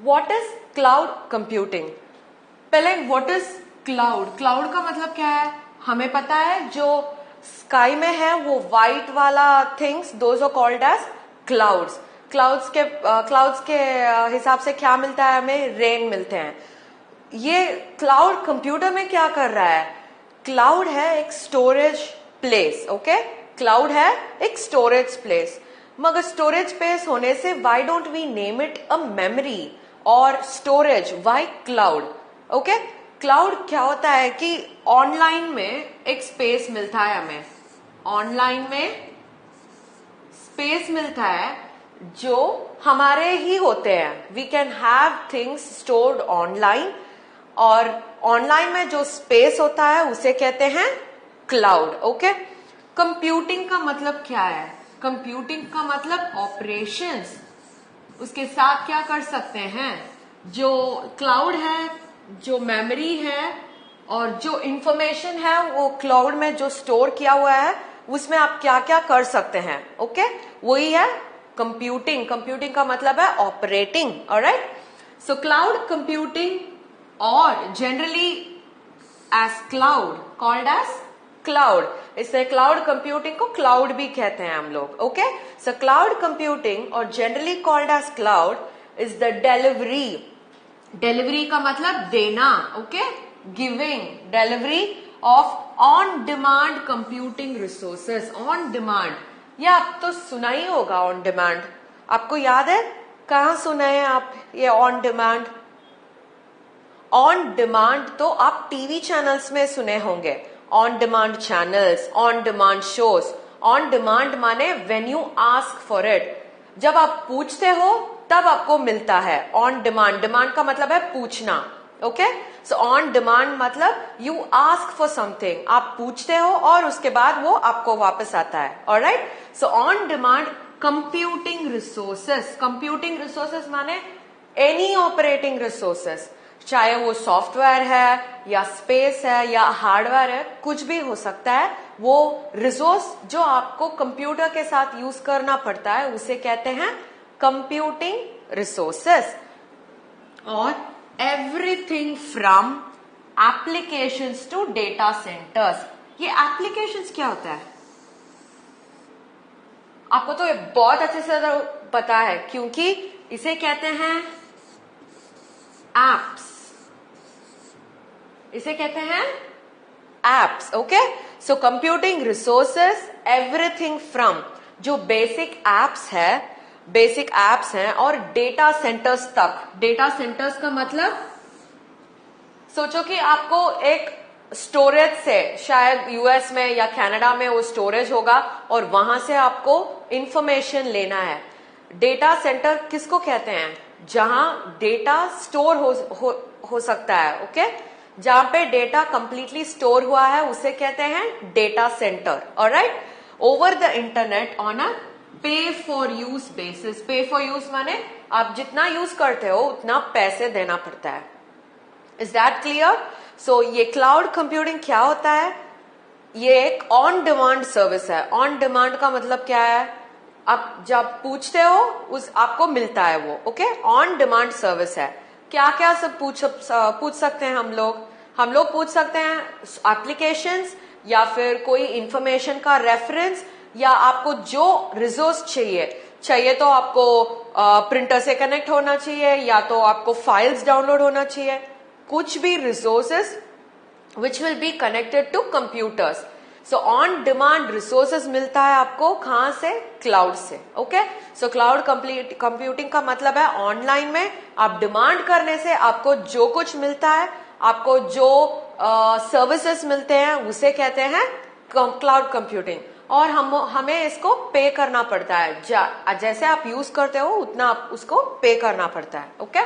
What is cloud computing? पहले what is cloud? Cloud का मतलब क्या है? हमें पता है जो स्काई में है वो व्हाइट वाला things, those are called as clouds. Clouds के हिसाब से क्या मिलता है हमें? रेन मिलते हैं। ये क्लाउड कंप्यूटर में क्या कर रहा है? क्लाउड है एक स्टोरेज प्लेस, ओके? क्लाउड है एक स्टोरेज प्लेस, मगर स्टोरेज स्पेस होने से why don't we name it a memory or storage? Why cloud? Okay, cloud क्या होता है कि ऑनलाइन में एक स्पेस मिलता है हमें, ऑनलाइन में स्पेस मिलता है जो हमारे ही होते हैं। We can have things stored online, और ऑनलाइन में जो स्पेस होता है उसे कहते हैं क्लाउड, ओके? कंप्यूटिंग का मतलब क्या है? कंप्यूटिंग का मतलब ऑपरेशंस। उसके साथ क्या कर सकते हैं? जो क्लाउड है, जो मेमोरी है और जो इंफॉर्मेशन है वो क्लाउड में जो स्टोर किया हुआ है उसमें आप क्या क्या कर सकते हैं, ओके? वही है कंप्यूटिंग। कंप्यूटिंग का मतलब है operating, alright? So cloud computing or generally as cloud, called as cloud. इससे क्लाउड कंप्यूटिंग को क्लाउड भी कहते हैं हम लोग, okay? So cloud computing or generally called as cloud is the delivery. Delivery का मतलब देना, okay? Giving, delivery of on demand computing resources. On demand, ये आप तो सुना ही होगा ऑन डिमांड। आपको याद है? कहाँ सुना है आप ये ऑन डिमांड? ऑन डिमांड तो आप टीवी चैनल्स में सुने होंगे, on demand channels, on demand shows. On demand माने when you ask for it, जब आप पूछते हो तब आपको मिलता है। ऑन डिमांड, डिमांड का मतलब है पूछना, ओके? सो ऑन डिमांड मतलब यू आस्क फॉर समथिंग, आप पूछते हो और उसके बाद वो आपको वापस आता है, alright? So on demand computing resources. Computing resources माने एनी ऑपरेटिंग रिसोर्सेस, चाहे वो सॉफ्टवेयर है या स्पेस है या हार्डवेयर है, कुछ भी हो सकता है। वो रिसोर्स जो आपको कंप्यूटर के साथ यूज करना पड़ता है उसे कहते हैं कंप्यूटिंग रिसोर्सेस। और everything from applications to data centres. ये एप्लीकेशंस क्या होता है? आपको तो ये बहुत अच्छे से पता है क्योंकि इसे कहते हैं एप्स। इसे कहते हैं apps, okay? So computing resources, everything from जो बेसिक एप्स हैं और डेटा सेंटर्स तक। डेटा सेंटर्स का मतलब सोचो कि आपको एक स्टोरेज से, शायद यूएस में या कनाडा में वो स्टोरेज होगा और वहां से आपको इंफॉर्मेशन लेना है। डेटा सेंटर किसको कहते हैं? जहां डेटा स्टोर हो सकता है, ओके? जहां पे डेटा कंप्लीटली स्टोर हुआ है उसे कहते हैं data centre, alright? Over the internet on a पे फॉर यूज बेसिस। पे फॉर यूज माने आप जितना यूज करते हो उतना पैसे देना पड़ता है। Is that clear? सो ये क्लाउड कंप्यूटिंग क्या होता है? ये एक ऑन डिमांड सर्विस है। ऑन डिमांड का मतलब क्या है? आप जब पूछते हो उस आपको मिलता है वो, ओके? ऑन डिमांड सर्विस है। क्या क्या सब पूछ सकते हैं हम लोग? हम लोग पूछ सकते हैं एप्लीकेशंस या फिर कोई इंफॉर्मेशन का रेफरेंस, या आपको जो रिसोर्स चाहिए तो आपको प्रिंटर से कनेक्ट होना चाहिए या तो आपको फाइल्स डाउनलोड होना चाहिए, कुछ भी resources which will be connected to computers. So on demand resources मिलता है आपको कहां से? क्लाउड से, ओके? सो क्लाउड कंप्यूटिंग का मतलब है ऑनलाइन में आप डिमांड करने से आपको जो कुछ मिलता है, आपको जो सर्विसेज मिलते हैं उसे कहते हैं क्लाउड कंप्यूटिंग, और हमें इसको पे करना पड़ता है। जैसे आप यूज करते हो उतना आप उसको पे करना पड़ता है, okay?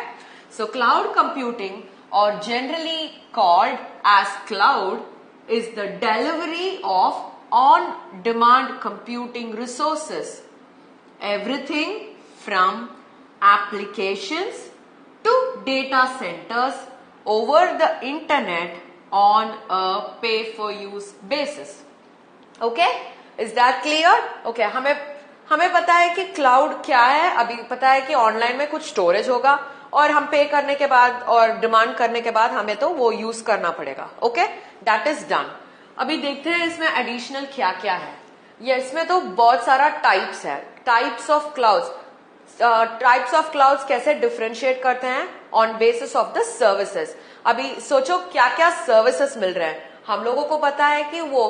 So cloud computing or generally called as cloud is the delivery of on-demand computing resources. Everything from applications to data centers over the internet on a pay-for-use basis. Okay? Is that clear? Okay, हमें पता है कि cloud क्या है, अभी पता है कि ऑनलाइन में कुछ स्टोरेज होगा और हम पे करने के बाद और डिमांड करने के बाद हमें तो वो यूज करना पड़ेगा. Okay, that is done. अभी देखते हैं इसमें एडिशनल क्या क्या है. ये इसमें तो बहुत सारा टाइप्स है. Types of clouds. Types of clouds कैसे डिफरेंशिएट करते हैं on basis of the services. अभी सोचो क्या क्या सर्विसेज मिल रहे हैं. हम लोगों को पता है कि वो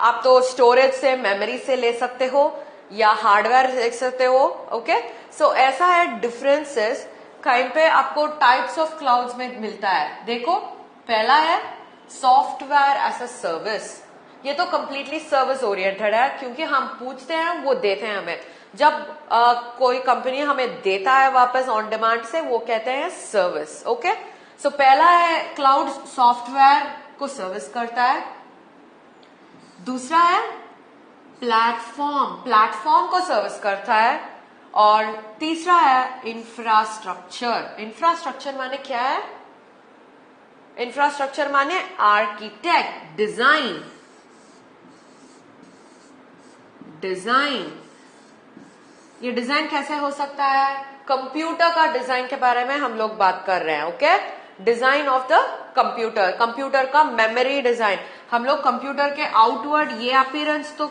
आप तो स्टोरेज से, मेमोरी से ले सकते हो या हार्डवेयर ले सकते हो. ओके, सो ऐसा है डिफरेंसेस कहीं पे आपको टाइप्स ऑफ क्लाउड्स में मिलता है. देखो, पहला है सॉफ्टवेयर एज अ सर्विस. ये तो कंप्लीटली सर्विस ओरिएंटेड है, क्योंकि हम पूछते हैं वो देते हैं हमें. जब कोई कंपनी हमें देता है वापस ऑन डिमांड से, वो कहते हैं सर्विस. ओके, सो पहला है क्लाउड सॉफ्टवेयर को सर्विस करता है. दूसरा है प्लेटफॉर्म, प्लेटफॉर्म को सर्विस करता है. और तीसरा है इंफ्रास्ट्रक्चर. इंफ्रास्ट्रक्चर माने क्या है? इंफ्रास्ट्रक्चर माने आर्किटेक्ट, डिजाइन. डिजाइन, ये डिजाइन कैसे हो सकता है? कंप्यूटर का डिजाइन के बारे में हम लोग बात कर रहे हैं. Okay, design of the computer. Computer का मेमोरी डिजाइन. हम लोग कंप्यूटर के आउटवर्ड ये अपीयरेंस तो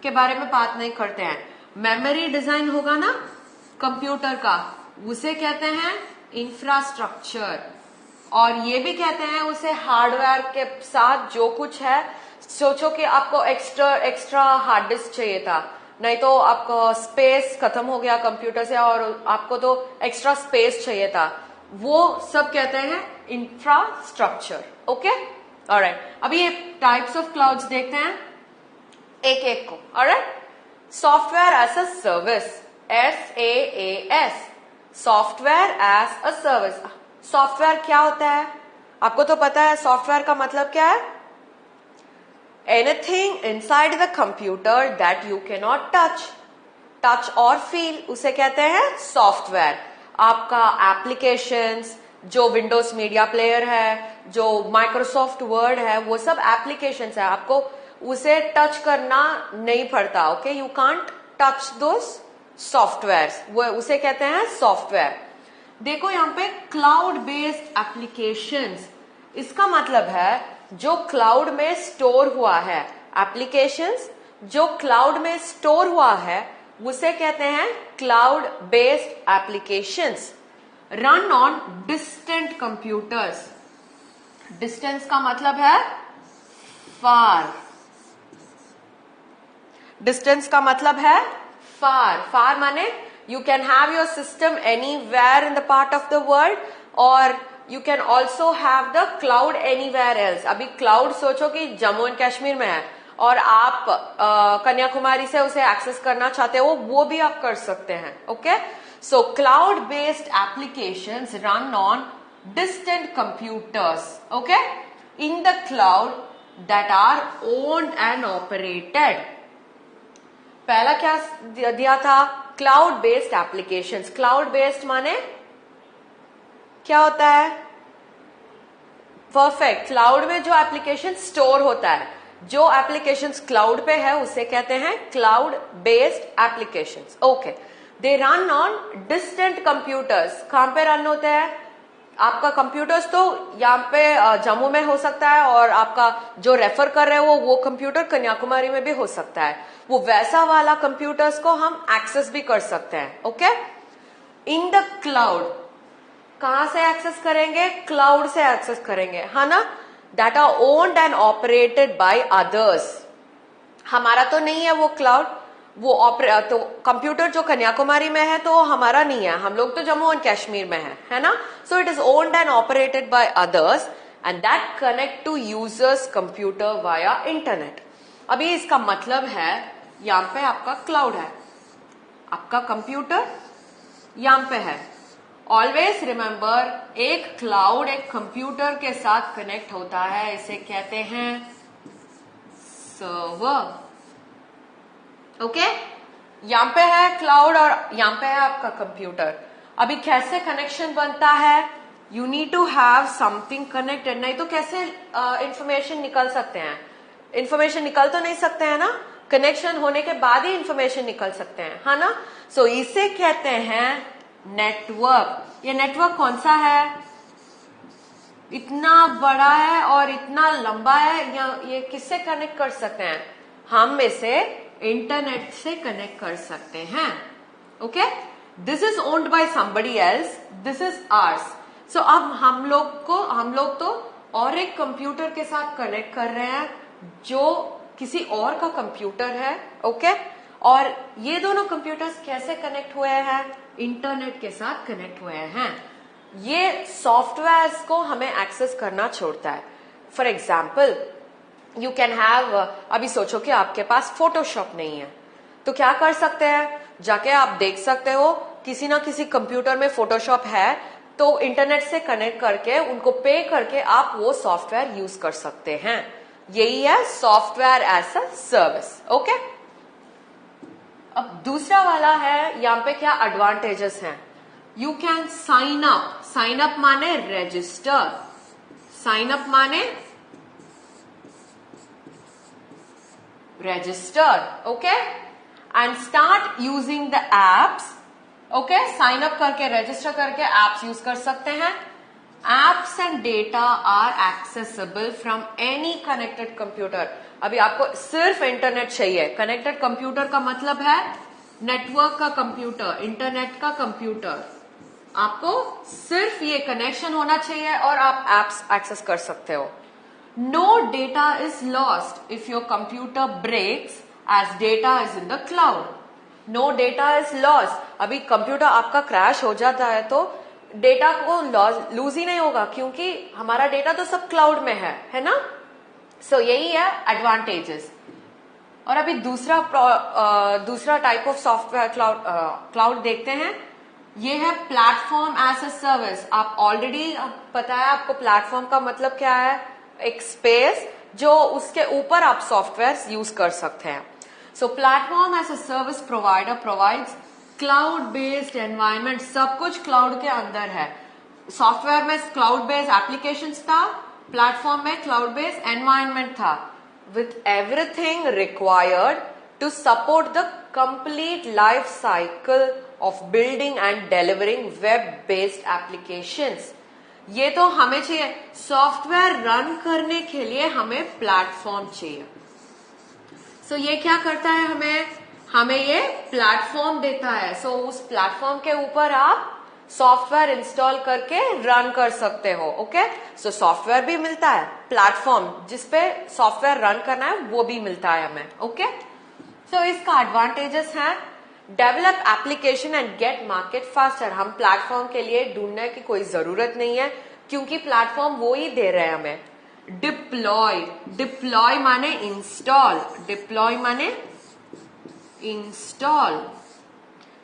के बारे में बात नहीं करते हैं. मेमोरी डिजाइन होगा ना कंप्यूटर का, उसे कहते हैं इंफ्रास्ट्रक्चर. और ये भी कहते हैं उसे हार्डवेयर के साथ जो कुछ है. सोचो कि आपको एक्स्ट्रा हार्ड डिस्क चाहिए था, नहीं तो आपको स्पेस खत्म हो गया कंप्यूटर से और आपको तो एक्स्ट्रा स्पेस चाहिए था. वो सब कहते हैं इंफ्रास्ट्रक्चर. Okay, alright. अभी ये टाइप्स ऑफ क्लाउड्स देखते हैं एक एक को. Alright, software as a service, SaaS. Software as a service. Software क्या होता है? आपको तो पता है सॉफ्टवेयर का मतलब क्या है? Anything inside the computer that you can not touch और फील, उसे कहते हैं सॉफ्टवेयर. आपका एप्लीकेशंस, जो विंडोज मीडिया प्लेयर है, जो माइक्रोसॉफ्ट वर्ड है, वो सब एप्लीकेशंस है. आपको उसे टच करना नहीं पड़ता. Okay, you can't touch those software, वो उसे कहते हैं सॉफ्टवेयर. देखो यहाँ पे क्लाउड बेस्ड एप्लीकेशंस, इसका मतलब है जो क्लाउड में स्टोर हुआ है. एप्लीकेशंस जो क्लाउड में स्टोर हुआ है उसे कहते हैं cloud based applications. Run on distant computers. Distance का मतलब है फार. डिस्टेंस का मतलब है फार. फार माने you can have your system anywhere in the part of the world, और you can also have the cloud anywhere else. अभी cloud सोचो कि जम्मू एंड कश्मीर में है और आप कन्याकुमारी से उसे एक्सेस करना चाहते हो, वो भी आप कर सकते हैं. Okay, so cloud based applications run on distant computers. Okay, in the cloud that are owned and operated. पहला क्या दिया था? Cloud based applications. Cloud based माने क्या होता है? परफेक्ट. क्लाउड में जो एप्लीकेशन स्टोर होता है, जो एप्लीकेशंस क्लाउड पे है उसे कहते हैं cloud based applications. Okay, they run on distant computers. कहां पे रन होते हैं? आपका कंप्यूटर्स तो यहाँ पे जम्मू में हो सकता है, और आपका जो रेफर कर रहे हो वो कंप्यूटर कन्याकुमारी में भी हो सकता है. वो वैसा वाला कंप्यूटर्स को हम एक्सेस भी कर सकते हैं. Okay, in the cloud. कहां से एक्सेस करेंगे? क्लाउड से एक्सेस करेंगे, है ना. That are owned and operated by others. हमारा तो नहीं है वो क्लाउड. वो तो कंप्यूटर जो कन्याकुमारी में है तो हमारा नहीं है, हम लोग तो जम्मू एंड कश्मीर में है ना. So it is owned and operated by others and that connect to users computer via internet. अभी इसका मतलब है यहां पे आपका क्लाउड है, आपका कंप्यूटर यहां पे है. ऑलवेज रिमेंबर, एक क्लाउड एक कंप्यूटर के साथ कनेक्ट होता है, इसे कहते हैं सर्वर. ओके, यहां पे है क्लाउड और यहां पे है आपका कंप्यूटर. अभी कैसे कनेक्शन बनता है? You need to have something connected, नहीं तो कैसे इंफॉर्मेशन निकल सकते हैं? इंफॉर्मेशन निकल तो नहीं सकते हैं ना, कनेक्शन होने के बाद ही इंफॉर्मेशन निकल सकते हैं, है ना. सो इसे कहते हैं नेटवर्क। ये नेटवर्क कौन सा है? इतना बड़ा है और इतना लंबा है, या ये किससे कनेक्ट कर सकते हैं? हम इसे इंटरनेट से कनेक्ट कर सकते हैं। Okay, this is owned by somebody else, this is ours. So अब हम लोग तो और एक कंप्यूटर के साथ कनेक्ट कर रहे हैं जो किसी और का कंप्यूटर है। ओके, और ये दोनों कंप्यूटर्स कैसे कनेक्ट हुए हैं? इंटरनेट के साथ कनेक्ट हुए हैं। ये सॉफ्टवेयर्स को हमें एक्सेस करना छोड़ता है। For example, you can have, अभी सोचो कि आपके पास फोटोशॉप नहीं है, तो क्या कर सकते हैं? जाके आप देख सकते हो किसी ना किसी कंप्यूटर में फोटोशॉप है, तो इंटरनेट से कनेक्ट करके उनको पे करके आप वो सॉफ्टवेयर यूज कर सकते हैं। यही है software as a service. Okay, अब दूसरा वाला है, यहां पे क्या एडवांटेजेस हैं? You can sign up. Sign up माने रजिस्टर, साइन अप माने register. Okay, and start using the apps. Okay, sign up करके रजिस्टर करके एप्स यूज कर सकते हैं। Apps and data are accessible from any connected computer. अभी आपको सिर्फ इंटरनेट चाहिए। कनेक्टेड कंप्यूटर का मतलब है नेटवर्क का कंप्यूटर, इंटरनेट का कंप्यूटर। आपको सिर्फ ये कनेक्शन होना चाहिए और आप एप्स एक्सेस कर सकते हो। No data is lost if your computer breaks as data is in the cloud. No data is lost. अभी कंप्यूटर आपका क्रैश हो जाता है तो डेटा को लूज ही नहीं होगा, क्योंकि हमारा डेटा तो सब क्लाउड में है ना। सो यही है एडवांटेजेस। और अभी दूसरा टाइप ऑफ सॉफ्टवेयर क्लाउड देखते हैं। ये है प्लेटफॉर्म एज अ सर्विस। आप ऑलरेडी पता है आपको प्लेटफॉर्म का मतलब क्या है? एक स्पेस जो उसके ऊपर आप सॉफ्टवेयर यूज कर सकते हैं। So platform as a service provider provides cloud based environment. सब कुछ क्लाउड के अंदर है। सॉफ्टवेयर में क्लाउड बेस्ड एप्लीकेशंस था, प्लेटफॉर्म में क्लाउड बेस्ड एनवायरमेंट था, with everything required to support the complete life cycle of building and delivering web-based applications. ये तो हमें चाहिए। सॉफ्टवेयर रन करने के लिए हमें प्लेटफॉर्म चाहिए। सो ये क्या करता है? हमें ये प्लेटफॉर्म देता है। सो उस प्लेटफॉर्म के ऊपर आप सॉफ्टवेयर इंस्टॉल करके रन कर सकते हो। ओके, सो सॉफ्टवेयर भी मिलता है, प्लेटफॉर्म जिसपे सॉफ्टवेयर रन करना है वो भी मिलता है हमें। ओके, सो इसका एडवांटेजेस हैं, develop application and get market faster. हम प्लेटफॉर्म के लिए ढूंढने की कोई जरूरत नहीं है, क्योंकि प्लेटफॉर्म वो ही दे रहे हैं हमें। डिप्लॉय, डिप्लॉय माने इंस्टॉल, डिप्लॉय माने install.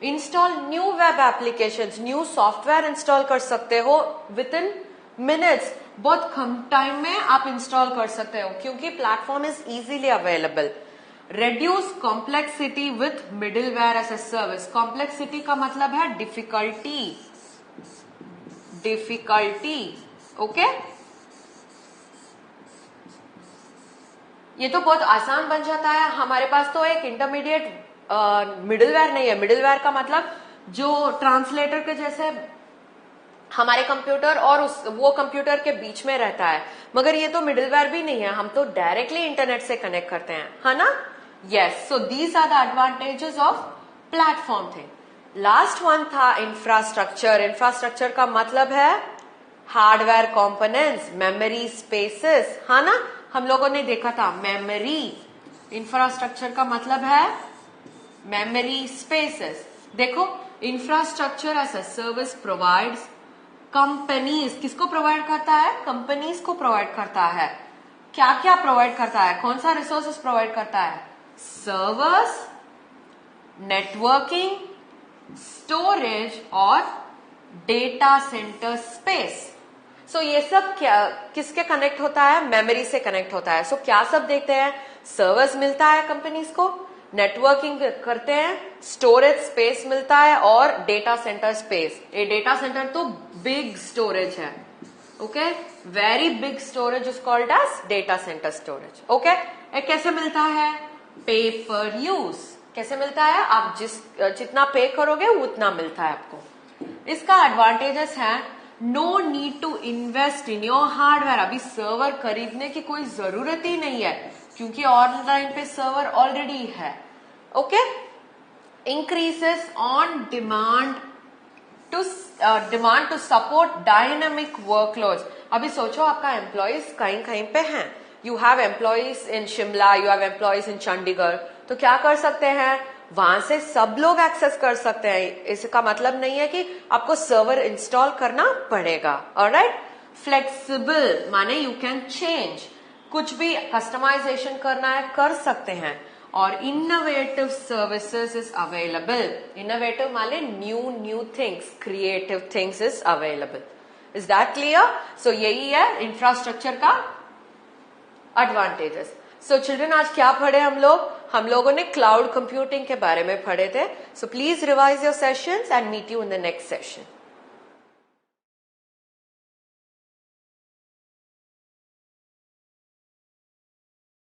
Install new web applications, new software install कर सकते हो विद इन मिनट्स। बहुत कम टाइम में आप इंस्टॉल कर सकते हो, क्योंकि platform is easily available. Reduce complexity with middleware as a service. Complexity का मतलब है डिफिकल्टी, डिफिकल्टी। ओके, ये तो बहुत आसान बन जाता है। हमारे पास तो एक इंटरमीडिएट मिडिलवेयर नहीं है। मिडिलवेयर का मतलब जो ट्रांसलेटर के जैसे हमारे कंप्यूटर और वो कंप्यूटर के बीच में रहता है, मगर ये तो मिडिलवेयर भी नहीं है। हम तो डायरेक्टली इंटरनेट से कनेक्ट करते हैं, है ना। Yes, so these are the advantages of platform thing. Last one था इंफ्रास्ट्रक्चर। इंफ्रास्ट्रक्चर का मतलब है हार्डवेयर कंपोनेंट्स, मेमोरी स्पेसेस, है ना। हम लोगों ने देखा था मेमोरी। इंफ्रास्ट्रक्चर का मतलब है मेमोरी स्पेसेस। देखो, infrastructure as a service provides companies. किसको प्रोवाइड करता है? कंपनीज को प्रोवाइड करता है। क्या क्या प्रोवाइड करता है? कौन सा रिसोर्सेस प्रोवाइड करता है? सर्वर्स, नेटवर्किंग, स्टोरेज और डेटा सेंटर स्पेस। सो ये सब क्या किसके कनेक्ट होता है? मेमोरी से कनेक्ट होता है। सो क्या सब देखते हैं? सर्वर्स मिलता है कंपनीज को, नेटवर्किंग करते हैं, स्टोरेज स्पेस मिलता है और डेटा सेंटर स्पेस। ये डेटा सेंटर तो बिग स्टोरेज है। Okay, very big storage is called as data center storage. Okay, ये कैसे मिलता है? पे पर यूज। कैसे मिलता है? आप जितना पे करोगे उतना मिलता है आपको। इसका एडवांटेजेस है, no need to invest in your hardware. अभी सर्वर खरीदने की कोई जरूरत ही नहीं है क्योंकि ऑनलाइन पे सर्वर ऑलरेडी है। Okay, increases on demand to support dynamic workloads. अभी सोचो आपका एम्प्लॉयज कहीं कहीं पे हैं, you have employees in Shimla, you have employees in Chandigarh, तो क्या कर सकते हैं, वहां से सब लोग एक्सेस कर सकते हैं। इसका मतलब नहीं है कि आपको सर्वर इंस्टॉल करना पड़ेगा। ऑलराइट, फ्लेक्सिबल माने यू कैन चेंज, कुछ भी कस्टमाइजेशन करना है कर सकते हैं। और innovative services is available. Innovative माने new things, creative things is available. Is that clear? So यही है इंफ्रास्ट्रक्चर का एडवांटेजेस। सो चिल्ड्रन, आज क्या पढ़े हम लोग? हम लोगों ने क्लाउड कंप्यूटिंग के बारे में पढ़े थे। So please revise your sessions and meet you in the next session.